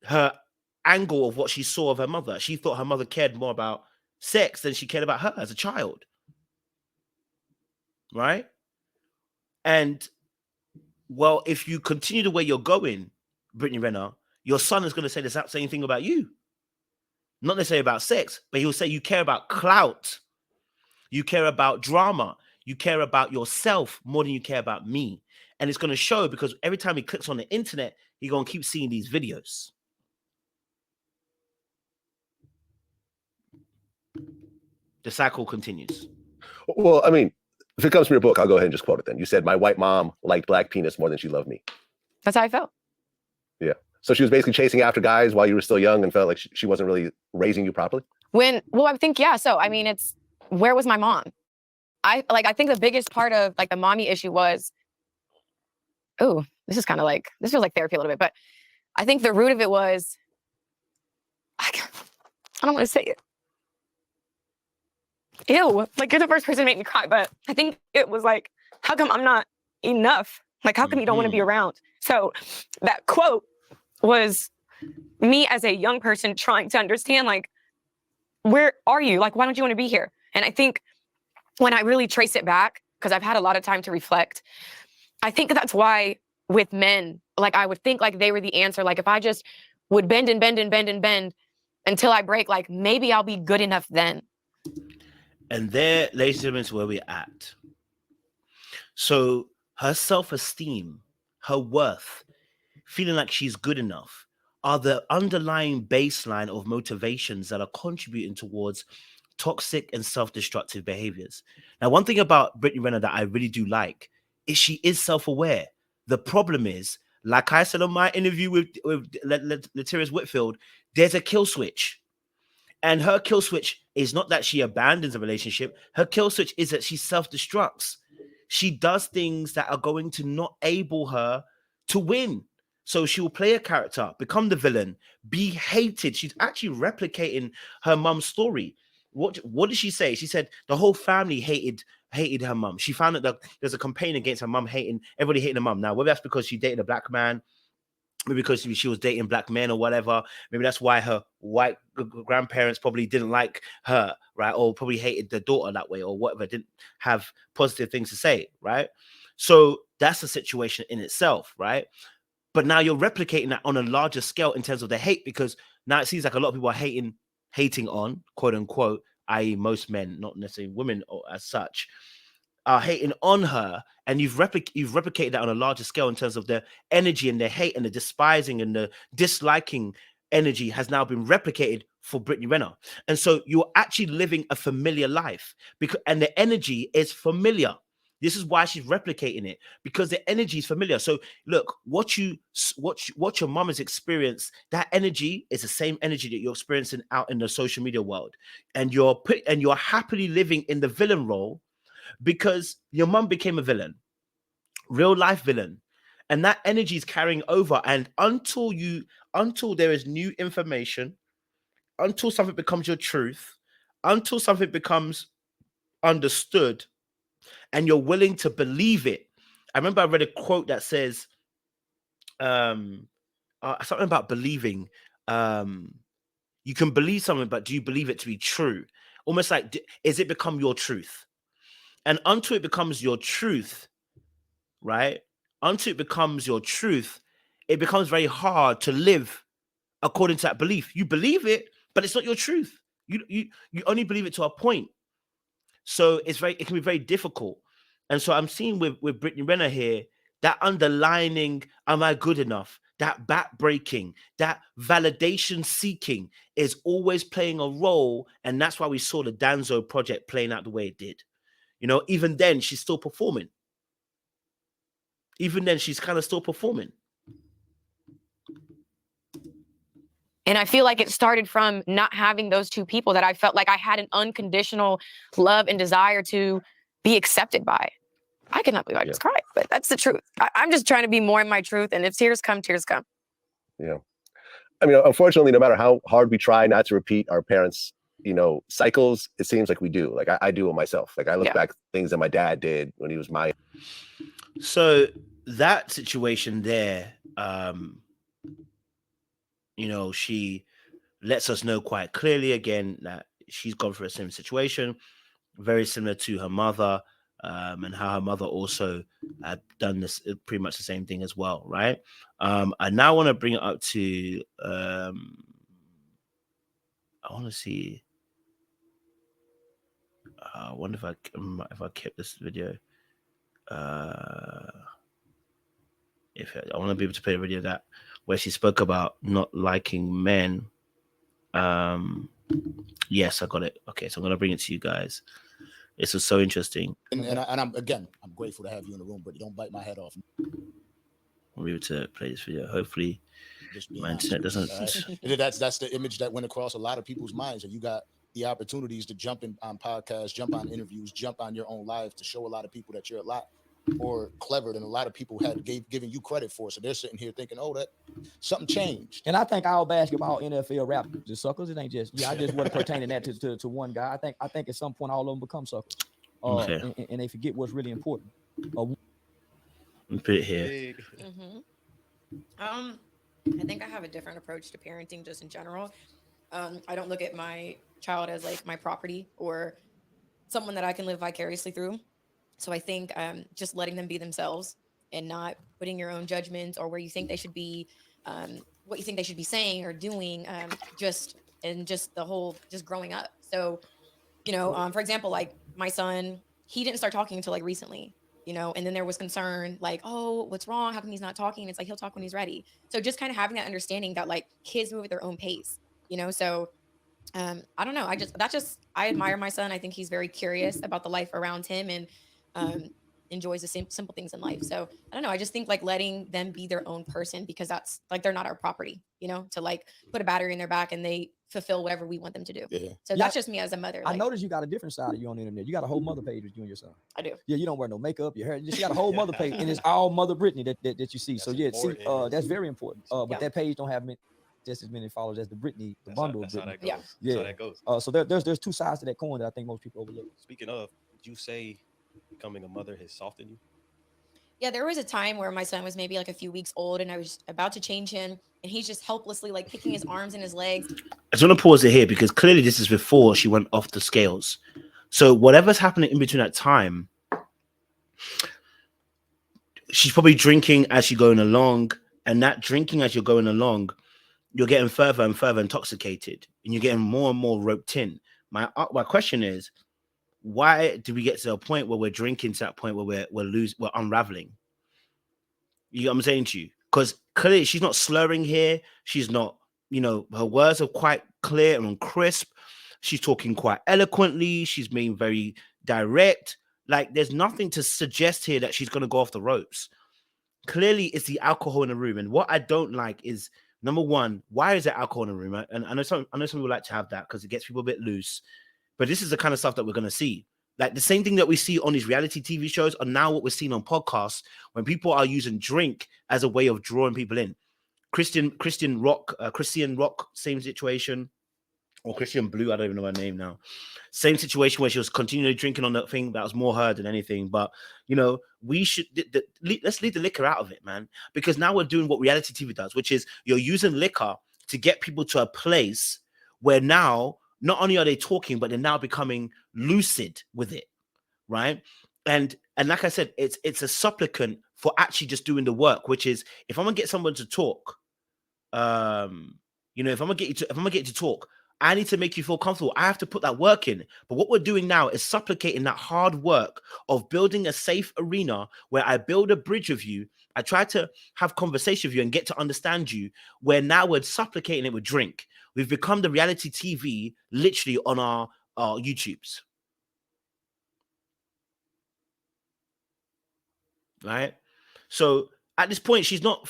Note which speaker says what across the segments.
Speaker 1: her angle of what she saw of her mother. She thought her mother cared more about sex than she cared about her as a child. Right? And well, if you continue the way you're going, Brittany Renner, your son is going to say the same thing about you. Not necessarily about sex, but he'll say you care about clout. You care about drama. You care about yourself more than you care about me. And it's going to show because every time he clicks on the internet, he's going to keep seeing these videos. The cycle continues.
Speaker 2: Well, I mean, if it comes from your book, I'll go ahead and just quote it then. You said, my white mom liked black penis more than she loved me.
Speaker 3: That's how I felt.
Speaker 2: Yeah. So she was basically chasing after guys while you were still young and felt like she wasn't really raising you properly?
Speaker 3: Well, I think, yeah. So, I mean, it's, where was my mom? I think the biggest part of like the mommy issue was, oh, this is kind of like, this feels like therapy a little bit, but I think the root of it was, I don't want to say it. Ew, like you're the first person to make me cry, but I think it was like, how come I'm not enough? Like, how come you don't want to be around? So that quote was me as a young person trying to understand, like, where are you? Like, why don't you want to be here? And I think when I really trace it back, because I've had a lot of time to reflect, I think that's why with men, like I would think like they were the answer. Like if I just would bend and bend and bend and bend until I break, like maybe I'll be good enough then.
Speaker 1: And there, ladies and gentlemen, is where we're at. So her self-esteem, her worth, feeling like she's good enough are the underlying baseline of motivations that are contributing towards toxic and self-destructive behaviors. Now, one thing about Brittany Renner that I really do like is she is self-aware. The problem is, like I said on my interview with Latirius Whitfield, there's a kill switch. And her kill switch is not that she abandons a relationship. Her kill switch is that she self-destructs. She does things that are going to not able her to win. So she will play a character, become the villain, be hated. She's actually replicating her mum's story. What did she say? She said the whole family hated her mum. She found that there's a campaign against her mum everybody hating her mum. Now, whether that's because she dated a black man, maybe because she was dating black men or whatever. Maybe that's why her white grandparents probably didn't like her, right? Or probably hated the daughter that way or whatever, didn't have positive things to say, right? So that's a situation in itself, right? But now you're replicating that on a larger scale in terms of the hate, because now it seems like a lot of people are hating on, quote unquote, i.e. most men, not necessarily women or as such, are hating on her, and you've replicated that on a larger scale in terms of the energy and the hate and the despising and the disliking energy has now been replicated for Brittany Renner. And so you're actually living a familiar life and the energy is familiar. This is why she's replicating it, because the energy is familiar. So look, what your mom has experienced, that energy is the same energy that you're experiencing out in the social media world, and you're happily living in the villain role because your mom became a villain, real life villain, and that energy is carrying over. And until there is new information, until something becomes your truth, until something becomes understood, and you're willing to believe it. I remember I read a quote that says, something about believing. You can believe something, but do you believe it to be true? Almost like, is it become your truth? And until it becomes your truth, right? Until it becomes your truth, it becomes very hard to live according to that belief. You believe it, but it's not your truth. You only believe it to a point. So it can be very difficult. And so I'm seeing with Brittany Renner here, that underlining, am I good enough? That back-breaking, that validation seeking is always playing a role. And that's why we saw the Danzo project playing out the way it did. You know, even then, she's still performing. Even then, she's kind of still performing.
Speaker 3: And I feel like it started from not having those two people that I felt like I had an unconditional love and desire to be accepted by. I cannot believe I just cried, but that's the truth. I'm just trying to be more in my truth. And if tears come, tears come.
Speaker 2: Yeah. I mean, unfortunately, no matter how hard we try not to repeat our parents' cycles, it seems like we do. Like I do it myself. Like I look back things that my dad did when he was my.
Speaker 1: So that situation there, she lets us know quite clearly again that she's gone through a similar situation, very similar to her mother, and how her mother also had done this pretty much the same thing as well, right? I now want to bring it up to I want to see. I wonder if I kept this video. If I want to be able to play a video that where she spoke about not liking men. Yes, I got it. Okay, so I'm gonna bring it to you guys. This was so interesting.
Speaker 4: And I'm grateful to have you in the room, but don't bite my head off.
Speaker 1: I'll be able to play this video. Hopefully, my internet doesn't.
Speaker 4: Right? That's the image that went across a lot of people's minds, and you got the opportunities to jump in on podcasts, jump on interviews, jump on your own live to show a lot of people that you're a lot more clever than a lot of people had given you credit for. So they're sitting here thinking, oh, that something changed.
Speaker 5: And I think all basketball, NFL, rap, just suckers. It ain't just I just wasn't pertaining that to one guy. I think at some point all of them become suckers, and they forget what's really important.
Speaker 1: Put it here.
Speaker 3: I think I have a different approach to parenting just in general. I don't look at my child as like my property or someone that I can live vicariously through. So I think just letting them be themselves and not putting your own judgments or where you think they should be, what you think they should be saying or doing, just the whole just growing up. So, for example, like my son, he didn't start talking until like recently, and then there was concern like, oh, what's wrong? How come he's not talking? It's like, he'll talk when he's ready. So just kind of having that understanding that like kids move at their own pace, so I don't know. I admire my son. I think he's very curious about the life around him and enjoys the same simple things in life. So I don't know. I just think like letting them be their own person, because that's like, they're not our property, to like put a battery in their back and they fulfill whatever we want them to do. Yeah. So that's just me as a mother.
Speaker 5: I noticed you got a different side of you on the internet. You got a whole mother page with you and your son.
Speaker 3: I do.
Speaker 5: Yeah. You don't wear no makeup, your hair. You just got a whole mother page, and it's all Mother Brittany that you see. That's so yeah, that's very important. But that page don't have just as many followers as the Brittany, the bundle of Brittany.
Speaker 6: Yeah. That's how that goes.
Speaker 5: So there's two sides to that coin that I think most people overlook.
Speaker 6: Speaking of, would you say becoming a mother has softened you?
Speaker 3: Yeah, there was a time where my son was maybe like a few weeks old and I was about to change him and he's just helplessly like kicking his arms and his legs.
Speaker 1: I just want to pause it here because clearly this is before she went off the scales. So whatever's happening in between that time, she's probably drinking as she's going along, and that drinking as you're going along, you're getting further and further intoxicated and you're getting more and more roped in. My question is, why do we get to a point where we're drinking to that point where we're unraveling? You know what I'm saying to you? Because clearly she's not slurring here. She's not, her words are quite clear and crisp. She's talking quite eloquently. She's being very direct. Like there's nothing to suggest here that she's going to go off the ropes. Clearly it's the alcohol in the room. And what I don't like is, number one, why is there alcohol in the room? And I know some people like to have that because it gets people a bit loose. But this is the kind of stuff that we're going to see. Like the same thing that we see on these reality TV shows are now what we're seeing on podcasts when people are using drink as a way of drawing people in. Christian Rock, same situation. Or Christian Blue, I don't even know her name now. Same situation where she was continually drinking on that thing. That was more her than anything. But, we should, let's leave the liquor out of it, man. Because now we're doing what reality TV does, which is you're using liquor to get people to a place where now, not only are they talking, but they're now becoming lucid with it, right? And like I said, it's a supplicant for actually just doing the work, which is if I'm gonna get someone to talk, if I'm gonna get you to talk, I need to make you feel comfortable. I have to put that work in. But what we're doing now is supplicating that hard work of building a safe arena where I build a bridge with you. I try to have conversation with you and get to understand you, where now we're supplicating it with drink. We've become the reality TV literally on our YouTubes. Right? So at this point, she's not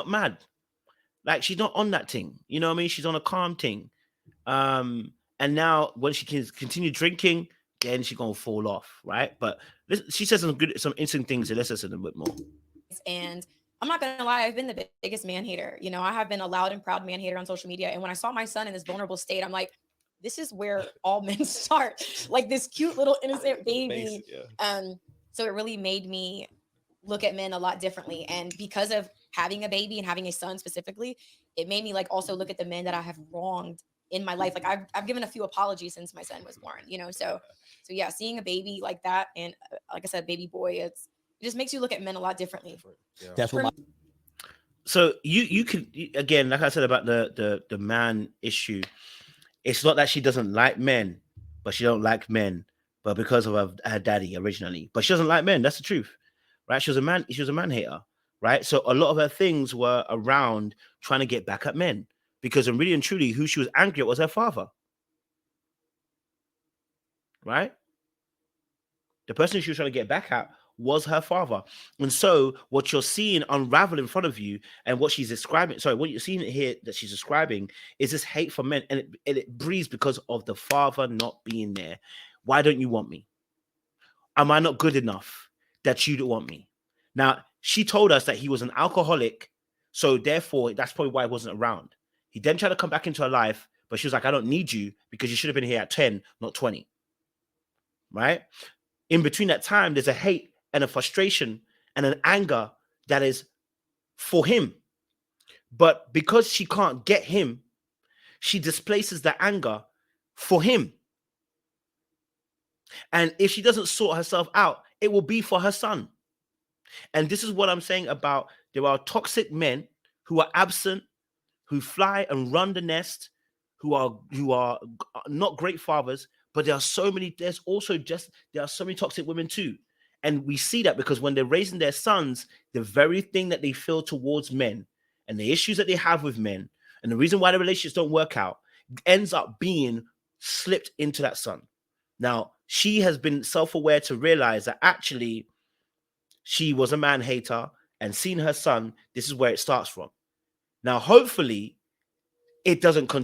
Speaker 1: mad. Like she's not on that thing. You know what I mean? She's on a calm thing. And now when she can continue drinking, then she's gonna fall off, right? But she says some interesting things. So let's listen a bit more.
Speaker 3: And I'm not gonna lie, I've been the biggest man hater. I have been a loud and proud man hater on social media. And when I saw my son in this vulnerable state, I'm like, this is where all men start. Like this cute little innocent baby. So it really made me look at men a lot differently. And because of having a baby and having a son specifically,
Speaker 7: it made me like also look at the men that I have wronged in my life. Like I've given a few apologies since my son was born, you know? So yeah, seeing a baby like that. And like I said, baby boy, it just makes you look at men a lot differently.
Speaker 6: Yeah.
Speaker 5: That's what
Speaker 1: So you could, again, like I said about the man issue, it's not that she doesn't like men, but she don't like men, but because of her daddy originally. But she doesn't like men. That's the truth, right? She was a man hater, right? So a lot of her things were around trying to get back at men, because really and truly, who she was angry at was her father, right? The person she was trying to get back at was her father. And so what you're seeing unravel in front of you, and what she's describing, what you're seeing here that she's describing, is this hate for men, and it breeds because of the father not being there. Why don't you want me? Am I not good enough that you don't want me? Now, she told us that he was an alcoholic, so therefore that's probably why he wasn't around. He then tried to come back into her life, but she was like, I don't need you because you should have been here at 10, not 20. Right? In between that time, there's a hate and a frustration and an anger that is for him. But because she can't get him, she displaces the anger for him. And if she doesn't sort herself out, it will be for her son. And this is what I'm saying about, there are toxic men who are absent, who fly and run the nest, who are not great fathers, but there are so many toxic women too. And we see that because when they're raising their sons, the very thing that they feel towards men and the issues that they have with men and the reason why the relationships don't work out ends up being slipped into that son. Now, she has been self-aware to realize that actually she was a man hater, and seeing her son, this is where it starts from. Now, hopefully, it doesn't continue.